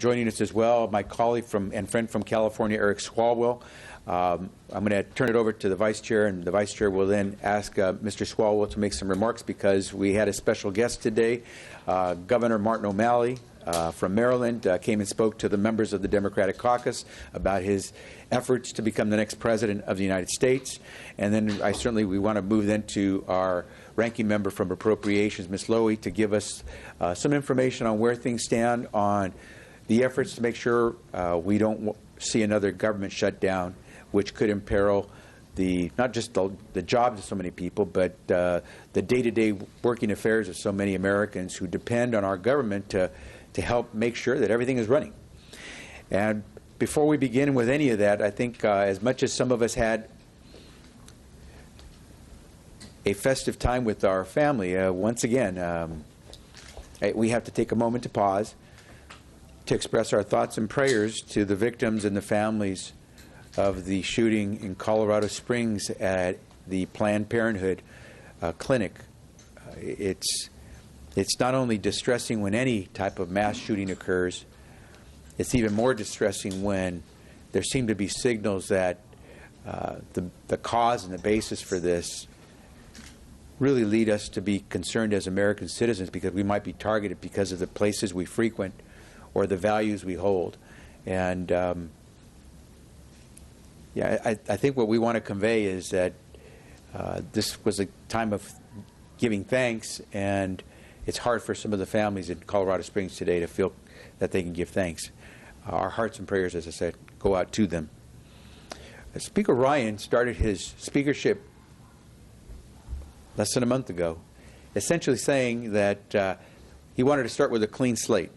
Joining us as well, my colleague and friend from California, Eric Swalwell. I'm going to turn it over to the Vice Chair, and the Vice Chair will then ask Mr. Swalwell to make some remarks because we had a special guest today. Governor Martin O'Malley from Maryland came and spoke to the members of the Democratic Caucus about his efforts to become the next President of the United States. And then we want to move then to our ranking member from Appropriations, Ms. Lowy, to give us some information on where things stand on the efforts to make sure we don't see another government shutdown, which could imperil not just the jobs of so many people, but the day-to-day working affairs of so many Americans who depend on our government to help make sure that everything is running. And before we begin with any of that, I think as much as some of us had a festive time with our family, once again, we have to take a moment to pause to express our thoughts and prayers to the victims and the families of the shooting in Colorado Springs at the Planned Parenthood clinic. It's not only distressing when any type of mass shooting occurs, it's even more distressing when there seem to be signals that the cause and the basis for this really lead us to be concerned as American citizens because we might be targeted because of the places we frequent or the values we hold. And I think what we want to convey is that this was a time of giving thanks, and it's hard for some of the families in Colorado Springs today to feel that they can give thanks. Our hearts and prayers, as I said, go out to them. Speaker Ryan started his speakership less than a month ago, essentially saying that he wanted to start with a clean slate.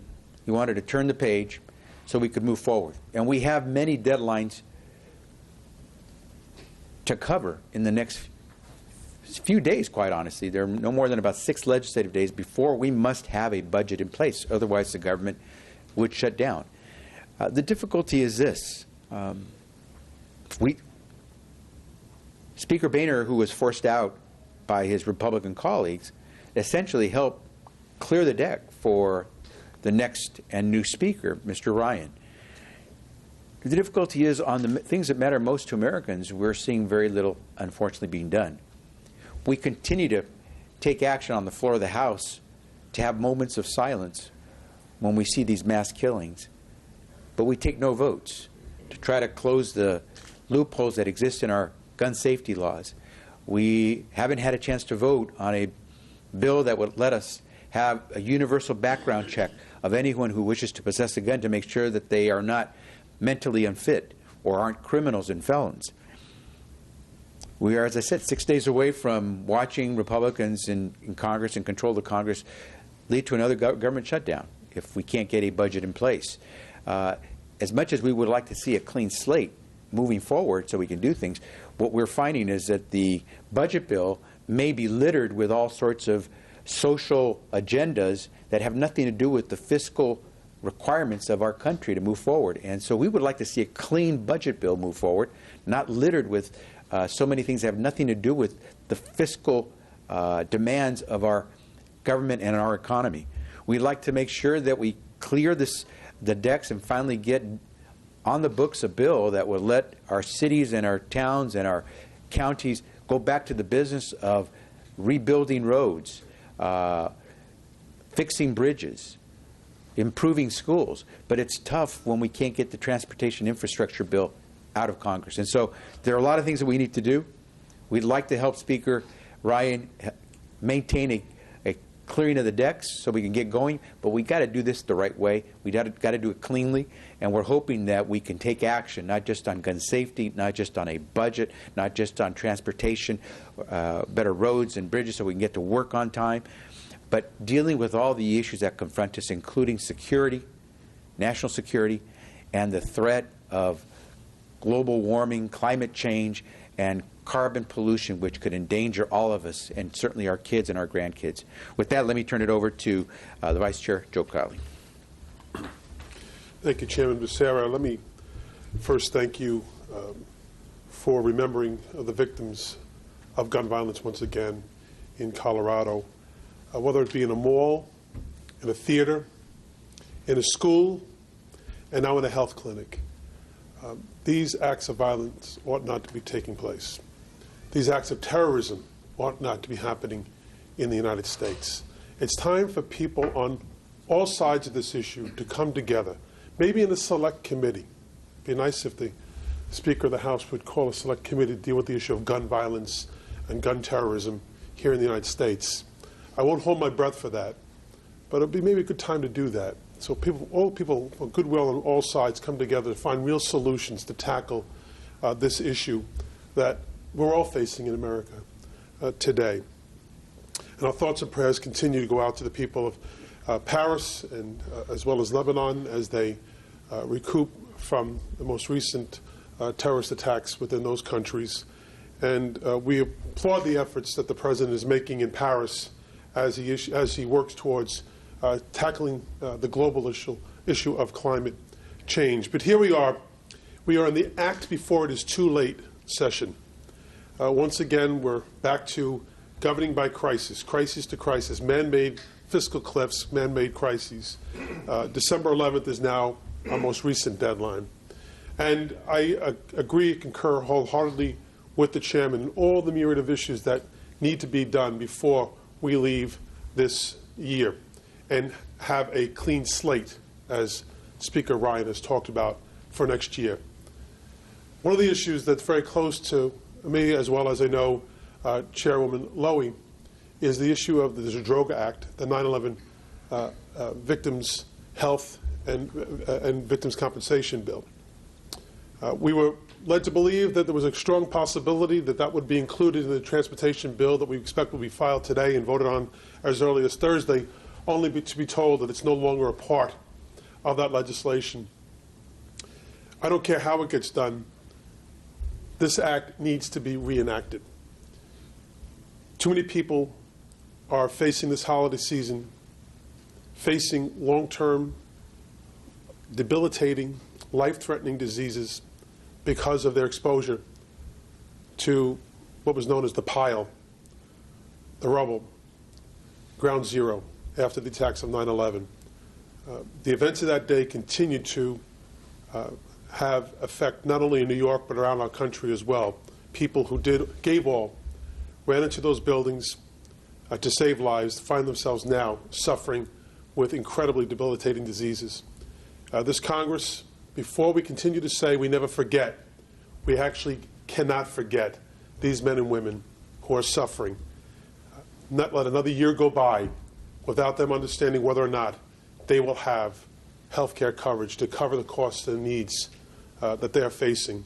He wanted to turn the page so we could move forward. And we have many deadlines to cover in the next few days, quite honestly. There are no more than about 6 legislative days before we must have a budget in place. Otherwise, the government would shut down. The difficulty is this. Speaker Boehner, who was forced out by his Republican colleagues, essentially helped clear the deck for the next and new speaker, Mr. Ryan. The difficulty is on the things that matter most to Americans, we're seeing very little, unfortunately, being done. We continue to take action on the floor of the House to have moments of silence when we see these mass killings, but we take no votes to try to close the loopholes that exist in our gun safety laws. We haven't had a chance to vote on a bill that would let us have a universal background check of anyone who wishes to possess a gun to make sure that they are not mentally unfit or aren't criminals and felons. We are, as I said, 6 days away from watching Republicans in Congress and control of Congress lead to another government shutdown if we can't get a budget in place. As much as we would like to see a clean slate moving forward so we can do things, what we're finding is that the budget bill may be littered with all sorts of social agendas that have nothing to do with the fiscal requirements of our country to move forward. And so we would like to see a clean budget bill move forward, not littered with so many things that have nothing to do with the fiscal demands of our government and our economy. We'd like to make sure that we clear the decks and finally get on the books a bill that would let our cities and our towns and our counties go back to the business of rebuilding roads, fixing bridges, improving schools. But it's tough when we can't get the transportation infrastructure bill out of Congress. And so there are a lot of things that we need to do. We'd like to help Speaker Ryan maintain a clearing of the decks so we can get going, but we got to do this the right way. We got to do it cleanly, and we're hoping that we can take action, not just on gun safety, not just on a budget, not just on transportation, better roads and bridges so we can get to work on time, but dealing with all the issues that confront us, including security, national security, and the threat of global warming, climate change, and carbon pollution, which could endanger all of us, and certainly our kids and our grandkids. With that, let me turn it over to the Vice Chair, Joe Crowley. Thank you, Chairman Becerra. Let me first thank you for remembering the victims of gun violence once again in Colorado, whether it be in a mall, in a theater, in a school, and now in a health clinic. These acts of violence ought not to be taking place. These acts of terrorism ought not to be happening in the United States. It's time for people on all sides of this issue to come together, maybe in a select committee. It'd be nice if the Speaker of the House would call a select committee to deal with the issue of gun violence and gun terrorism here in the United States. I won't hold my breath for that, but it'd be maybe a good time to do that. So all people of goodwill on all sides come together to find real solutions to tackle this issue that we're all facing in America today. And our thoughts and prayers continue to go out to the people of Paris and as well as Lebanon as they recoup from the most recent terrorist attacks within those countries. And we applaud the efforts that the President is making in Paris as he works towards tackling the global issue of climate change. But here we are in the act before it is too late session. Once again, we're back to governing by crisis to crisis, man-made fiscal cliffs, man-made crises. December 11th is now our most recent deadline. And I agree, concur wholeheartedly with the chairman in all the myriad of issues that need to be done before we leave this year and have a clean slate, as Speaker Ryan has talked about, for next year. One of the issues that's very close to me, as well as I know Chairwoman Lowy, is the issue of the Zadroga Act, the 9/11 Victims' Health and Victims' Compensation Bill. We were led to believe that there was a strong possibility that that would be included in the transportation bill that we expect will be filed today and voted on as early as Thursday, only to be told that it's no longer a part of that legislation. I don't care how it gets done. This act needs to be reenacted. Too many people are facing this holiday season, facing long-term, debilitating, life-threatening diseases because of their exposure to what was known as the pile, the rubble, ground zero after the attacks of 9/11. The events of that day continue to have effect not only in New York but around our country as well. People who gave all, ran into those buildings to save lives, find themselves now suffering with incredibly debilitating diseases. This Congress, before we continue to say we never forget, we actually cannot forget these men and women who are suffering. Not let another year go by without them understanding whether or not they will have health care coverage to cover the costs and needs that they are facing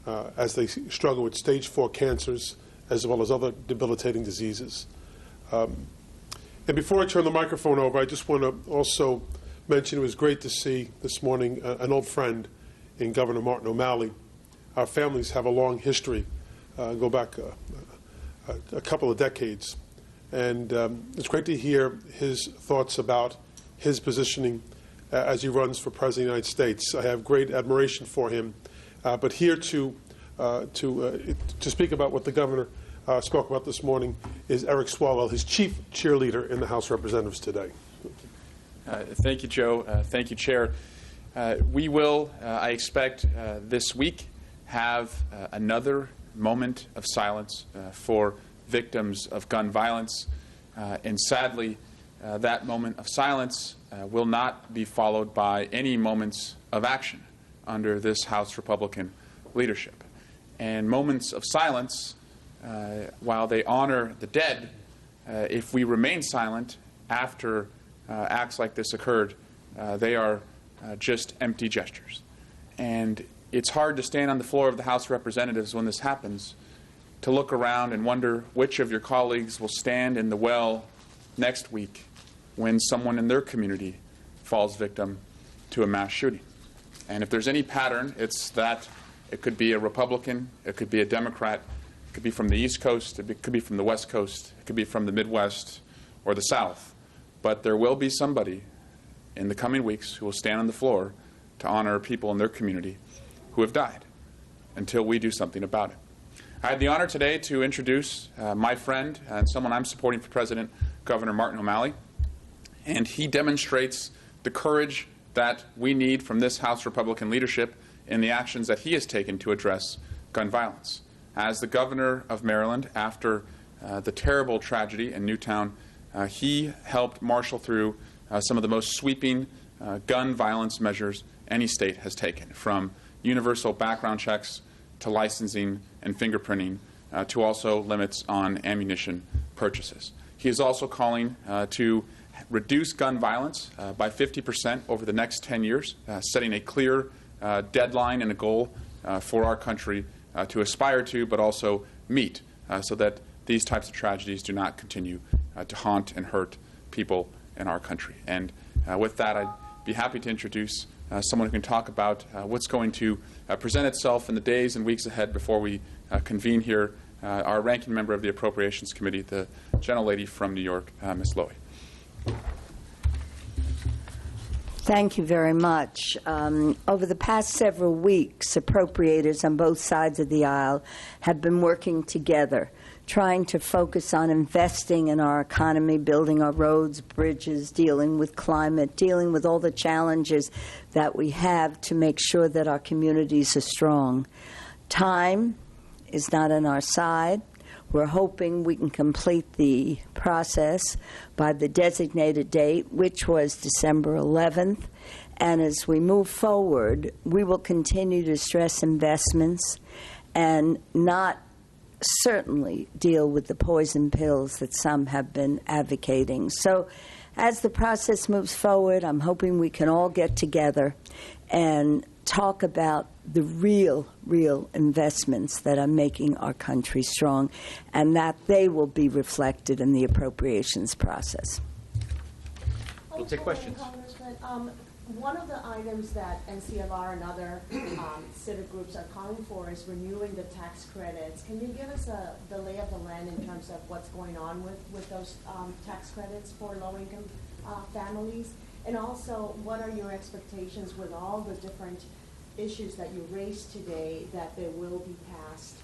as they struggle with stage 4 cancers as well as other debilitating diseases. And before I turn the microphone over, I just want to also mention it was great to see this morning an old friend in Governor Martin O'Malley. Our families have a long history, go back a couple of decades. And it's great to hear his thoughts about his positioning as he runs for President of the United States. I have great admiration for him. But here to speak about what the governor spoke about this morning is Eric Swalwell, his chief cheerleader in the House of Representatives today. Thank you, Joe. Thank you, Chair. We will, I expect, this week have another moment of silence for victims of gun violence. And sadly, that moment of silence will not be followed by any moments of action under this House Republican leadership. And moments of silence, while they honor the dead, if we remain silent after acts like this occurred, they are just empty gestures. And it's hard to stand on the floor of the House of Representatives when this happens, to look around and wonder which of your colleagues will stand in the well next week when someone in their community falls victim to a mass shooting. And if there's any pattern, it's that it could be a Republican, it could be a Democrat, it could be from the East Coast, it could be from the West Coast, it could be from the Midwest or the South. But there will be somebody in the coming weeks who will stand on the floor to honor people in their community who have died until we do something about it. I had the honor today to introduce my friend and someone I'm supporting for President, Governor Martin O'Malley. And he demonstrates the courage that we need from this House Republican leadership in the actions that he has taken to address gun violence. As the governor of Maryland, after the terrible tragedy in Newtown, he helped marshal through some of the most sweeping gun violence measures any state has taken, from universal background checks to licensing and fingerprinting to also limits on ammunition purchases. He is also calling to reduce gun violence by 50% over the next 10 years, setting a clear deadline and a goal for our country to aspire to, but also meet, so that these types of tragedies do not continue to haunt and hurt people in our country. And with that, I'd be happy to introduce someone who can talk about what's going to present itself in the days and weeks ahead before we convene here, our ranking member of the Appropriations Committee, the gentlelady from New York, Ms. Lowy. Thank you very much. Over the past several weeks, appropriators on both sides of the aisle have been working together, trying to focus on investing in our economy, building our roads, bridges, dealing with climate, dealing with all the challenges that we have to make sure that our communities are strong. Time is not on our side. We're hoping we can complete the process by the designated date, which was December 11th. And as we move forward, we will continue to stress investments and not certainly deal with the poison pills that some have been advocating. So as the process moves forward, I'm hoping we can all get together and talk about the real investments that are making our country strong, and that they will be reflected in the appropriations process. We'll take questions. Congressman, one of the items that NCLR and other civic groups are calling for is renewing the tax credits. Can you give us the lay of the land in terms of what's going on with those tax credits for low-income families? And also, what are your expectations with all the different issues that you raised today that they will be passed,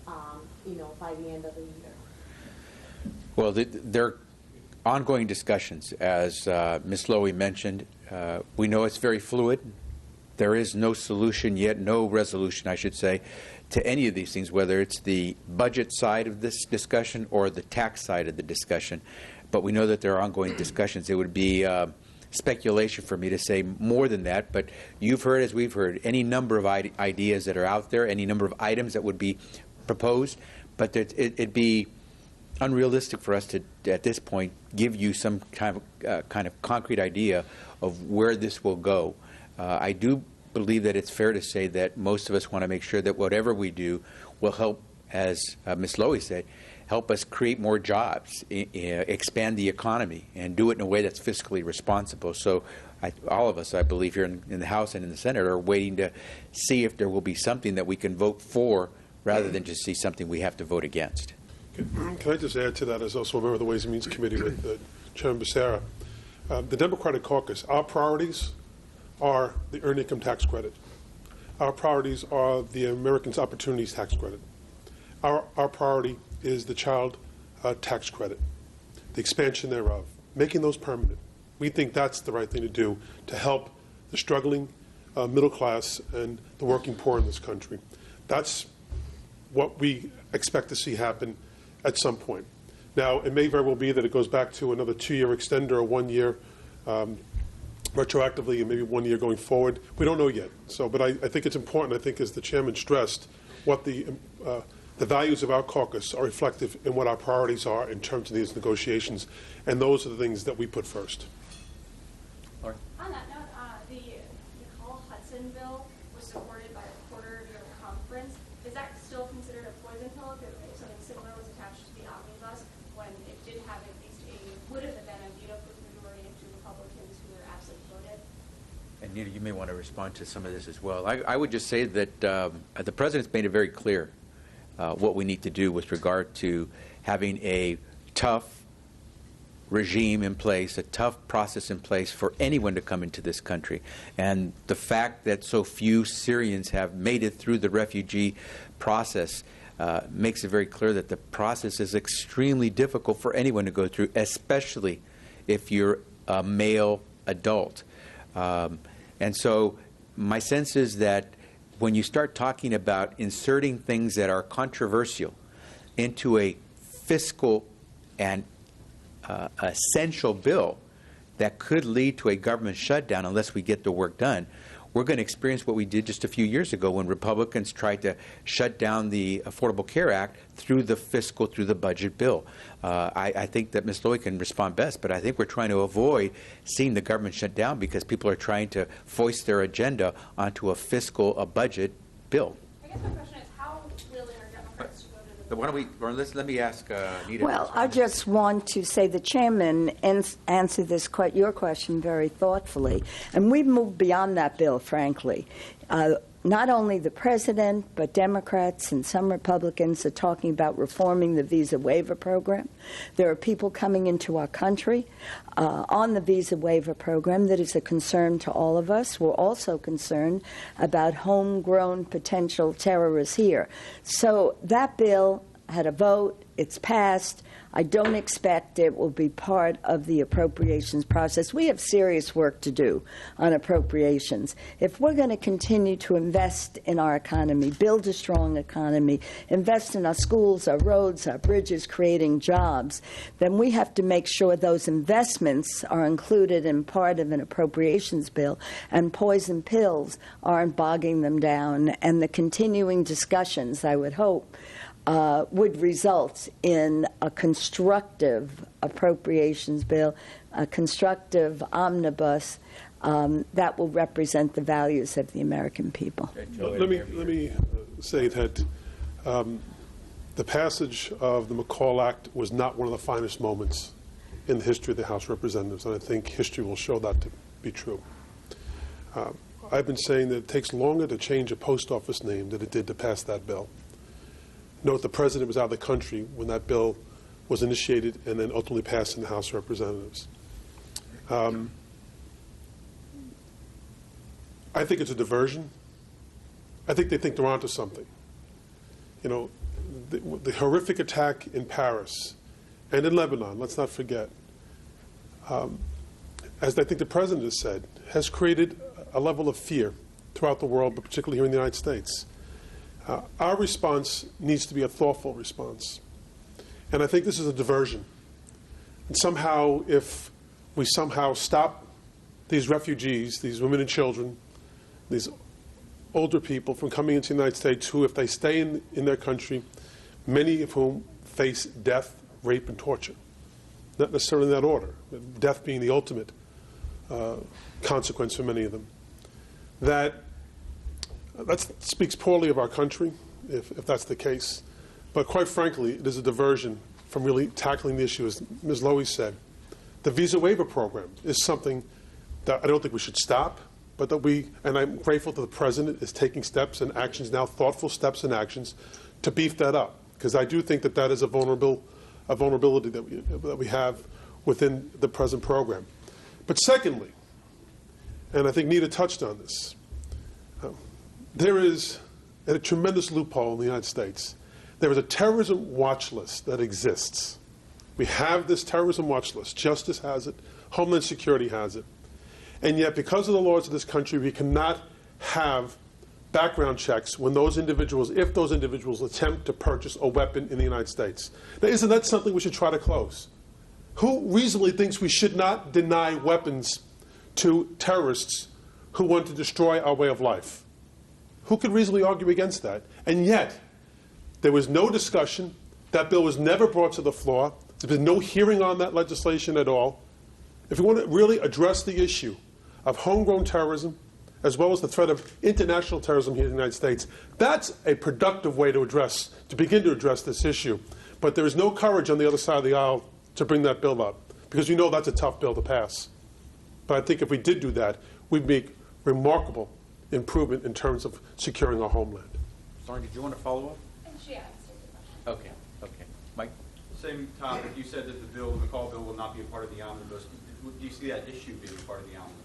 by the end of the year? Well, they're ongoing discussions, as Ms. Lowy mentioned. We know it's very fluid. There is no solution yet, no resolution, I should say, to any of these things, whether it's the budget side of this discussion or the tax side of the discussion. But we know that there are ongoing discussions. It would be speculation for me to say more than that, but you've heard, as we've heard, any number of ideas that are out there, any number of items that would be proposed, but it'd be unrealistic for us to, at this point, give you some kind of concrete idea of where this will go. I do believe that it's fair to say that most of us want to make sure that whatever we do will help, as Ms. Lowy said, help us create more jobs, expand the economy, and do it in a way that's fiscally responsible. So all of us, I believe, here in the House and in the Senate are waiting to see if there will be something that we can vote for rather than just see something we have to vote against. Can I just add to that, as also a member of the Ways and Means Committee with Chairman Becerra? The Democratic Caucus, our priorities are the Earned Income Tax Credit. Our priorities are the Americans' Opportunities Tax Credit. Our priority is the Child Tax Credit, the expansion thereof, making those permanent. We think that's the right thing to do to help the struggling middle class and the working poor in this country. That's what we expect to see happen at some point. Now, it may very well be that it goes back to another 2-year extender or 1 year retroactively, and maybe 1 year going forward. We don't know yet. So, but I think it's important, I think, as the chairman stressed, what the values of our caucus are reflective in what our priorities are in terms of these negotiations, and those are the things that we put first. Lauren? On that note, the Nicole Hudson bill was supported by a quarter of your conference. Is that still considered a poison pill if something similar was attached to the omnibus when it did have at least would have been a veto-proof majority of 2 Republicans who were absent voted? And Nita, you may want to respond to some of this as well. I would just say that the President's made it very clear what we need to do with regard to having a tough regime in place, a tough process in place for anyone to come into this country. And the fact that so few Syrians have made it through the refugee process makes it very clear that the process is extremely difficult for anyone to go through, especially if you're a male adult. And so my sense is that when you start talking about inserting things that are controversial into a fiscal and essential bill that could lead to a government shutdown unless we get the work done, we're going to experience what we did just a few years ago when Republicans tried to shut down the Affordable Care Act through the budget bill. I think that Ms. Lowy can respond best, but I think we're trying to avoid seeing the government shut down because people are trying to foist their agenda onto a budget bill. I guess my question is, how willing are Democrats to go to the Why don't we, or let me ask Nita. Well, I just want to say the chairman answered your question very thoughtfully, and we've moved beyond that bill, frankly. Not only the president, but Democrats and some Republicans are talking about reforming the visa waiver program. There are people coming into our country on the visa waiver program that is a concern to all of us. We're also concerned about homegrown potential terrorists here. So that bill had a vote. It's passed. I don't expect it will be part of the appropriations process. We have serious work to do on appropriations. If we're going to continue to invest in our economy, build a strong economy, invest in our schools, our roads, our bridges, creating jobs, then we have to make sure those investments are included in part of an appropriations bill and poison pills aren't bogging them down. And the continuing discussions, I would hope, would result in a constructive appropriations bill, a constructive omnibus that will represent the values of the American people. Let me say that the passage of the McCall Act was not one of the finest moments in the history of the House of Representatives, and I think history will show that to be true. I've been saying that it takes longer to change a post office name than it did to pass that bill. Note the president was out of the country when that bill was initiated and then ultimately passed in the House of Representatives. I think it's a diversion. I think they think they're onto something. You know, the horrific attack in Paris and in Lebanon, let's not forget, as I think the president has said, has created a level of fear throughout the world, but particularly here in the United States. Our response needs to be a thoughtful response. And I think this is a diversion. And somehow, if we somehow stop these refugees, these women and children, these older people from coming into the United States who, if they stay in their country, many of whom face death, rape, and torture. Not necessarily in that order, death being the ultimate consequence for many of them. That speaks poorly of our country, if that's the case. But quite frankly, it is a diversion from really tackling the issue, as Ms. Lowy said. The visa waiver program is something that I don't think we should stop, but that and I'm grateful that the president is taking steps and actions now, thoughtful steps and actions, to beef that up. Because I do think that is a vulnerability that we have within the present program. But secondly, and I think Nita touched on this, there is a tremendous loophole in the United States. There is a terrorism watch list that exists. We have this terrorism watch list. Justice has it. Homeland Security has it. And yet, because of the laws of this country, we cannot have background checks when those individuals, if those individuals attempt to purchase a weapon in the United States. Now, isn't that something we should try to close? Who reasonably thinks we should not deny weapons to terrorists who want to destroy our way of life? Who could reasonably argue against that? And yet, there was no discussion. That bill was never brought to the floor. There's been no hearing on that legislation at all. If we want to really address the issue of homegrown terrorism, as well as the threat of international terrorism here in the United States, that's a productive way to begin to address this issue. But there is no courage on the other side of the aisle to bring that bill up, because we know that's a tough bill to pass. But I think if we did do that, we'd make remarkable improvement in terms of securing our homeland. Sorry, did you want to follow up? Yeah, Okay. Mike? Same topic. You said that the McCall bill will not be a part of the omnibus. Do you see that issue being part of the omnibus?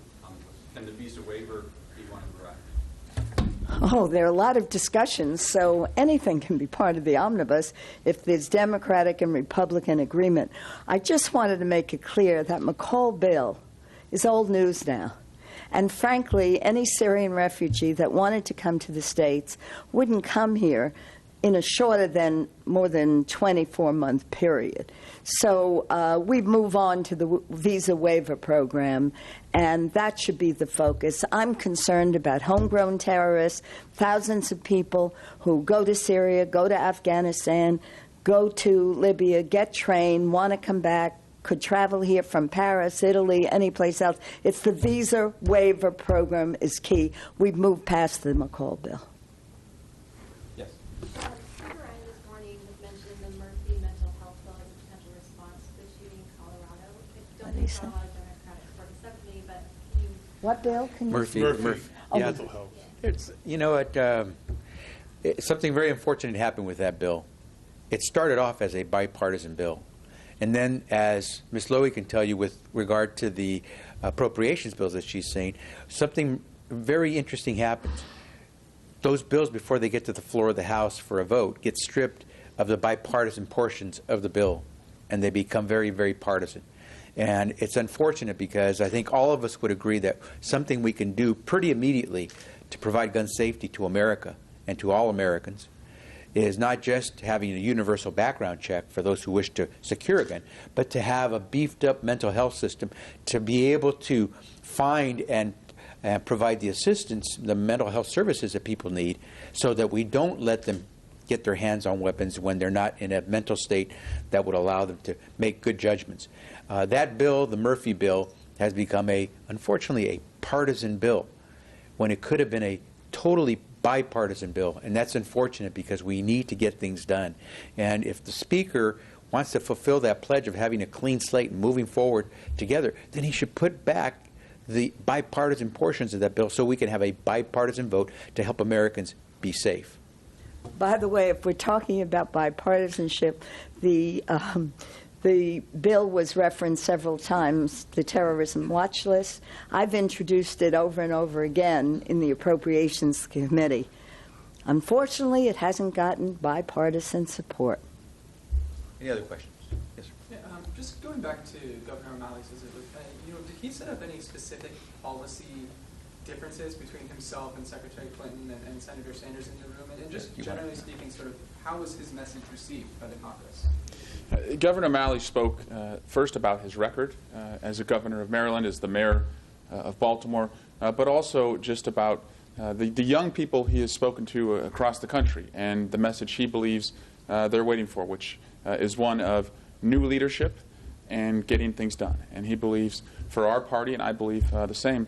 Can the visa waiver be one of the Oh, there are a lot of discussions, so anything can be part of the omnibus if there's Democratic and Republican agreement. I just wanted to make it clear that McCall bill is old news now. And frankly, any Syrian refugee that wanted to come to the States wouldn't come here in a more than 24-month period. So we move on to the visa waiver program, and that should be the focus. I'm concerned about homegrown terrorists, thousands of people who go to Syria, go to Afghanistan, go to Libya, get trained, want to come back, could travel here from Paris, Italy, any place else. It's the visa waiver program is key. We've moved past the McCall bill. Yes. Speaker Ryan this morning mentioned the Murphy mental health bill as a potential response to the shooting in Colorado. I don't think there are a lot of Democrats for the subcommittee, but can you... What bill? Can you... Murphy. Oh, Yeah, Mental health. it's, you know, something very unfortunate happened with that bill. It started off as a bipartisan bill. And then, as Ms. Lowy can tell you with regard to the appropriations bills that she's saying, something very interesting happens. Those bills, before they get to the floor of the House for a vote, get stripped of the bipartisan portions of the bill, and they become very, very partisan. And it's unfortunate because I think all of us would agree that something we can do pretty immediately to provide gun safety to America and to all Americans is not just having a universal background check for those who wish to secure a gun, but to have a beefed up mental health system to be able to find and provide the assistance, the mental health services that people need, so that we don't let them get their hands on weapons when they're not in a mental state that would allow them to make good judgments. That bill, the Murphy bill, has become unfortunately a partisan bill when it could have been a totally bipartisan bill, and that's unfortunate because we need to get things done. And if the Speaker wants to fulfill that pledge of having a clean slate and moving forward together, then he should put back the bipartisan portions of that bill so we can have a bipartisan vote to help Americans be safe. By the way, if we're talking about bipartisanship, the bill was referenced several times, the terrorism watch list. I've introduced it over and over again in the Appropriations Committee. Unfortunately, it hasn't gotten bipartisan support. Any other questions? Yes, sir. Yeah, just going back to Governor O'Malley's visit, did he set up any specific policy differences between himself and Secretary Clinton and Senator Sanders in the room? And just generally speaking, sort of, how was his message received by the Congress? Governor O'Malley spoke first about his record as a governor of Maryland, as the mayor of Baltimore, but also just about the young people he has spoken to across the country and the message he believes they're waiting for, which is one of new leadership and getting things done. And he believes for our party, and I believe the same,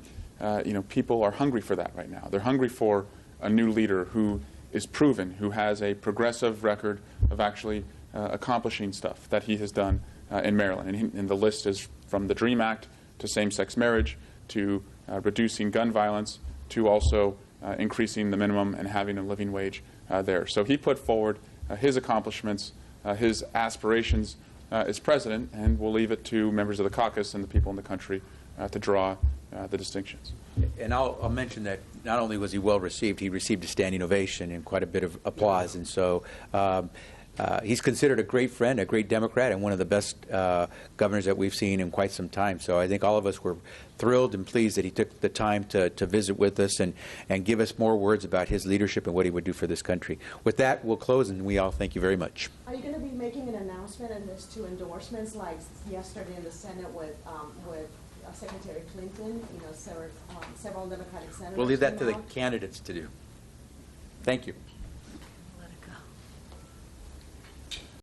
people are hungry for that right now. They're hungry for a new leader who is proven, who has a progressive record of actually accomplishing stuff that he has done in Maryland. And the list is from the DREAM Act to same-sex marriage to reducing gun violence to also increasing the minimum and having a living wage there. So he put forward his accomplishments, his aspirations as president, and we'll leave it to members of the caucus and the people in the country to draw the distinctions. And I'll mention that not only was he well received, he received a standing ovation and quite a bit of applause. And so he's considered a great friend, a great Democrat, and one of the best governors that we've seen in quite some time. So I think all of us were thrilled and pleased that he took the time to visit with us and give us more words about his leadership and what he would do for this country. With that, we'll close, and we all thank you very much. Are you going to be making an announcement on these two endorsements, like yesterday in the Senate with Secretary Clinton? Several Democratic senators. We'll leave that to came the out. candidates to do. Thank you.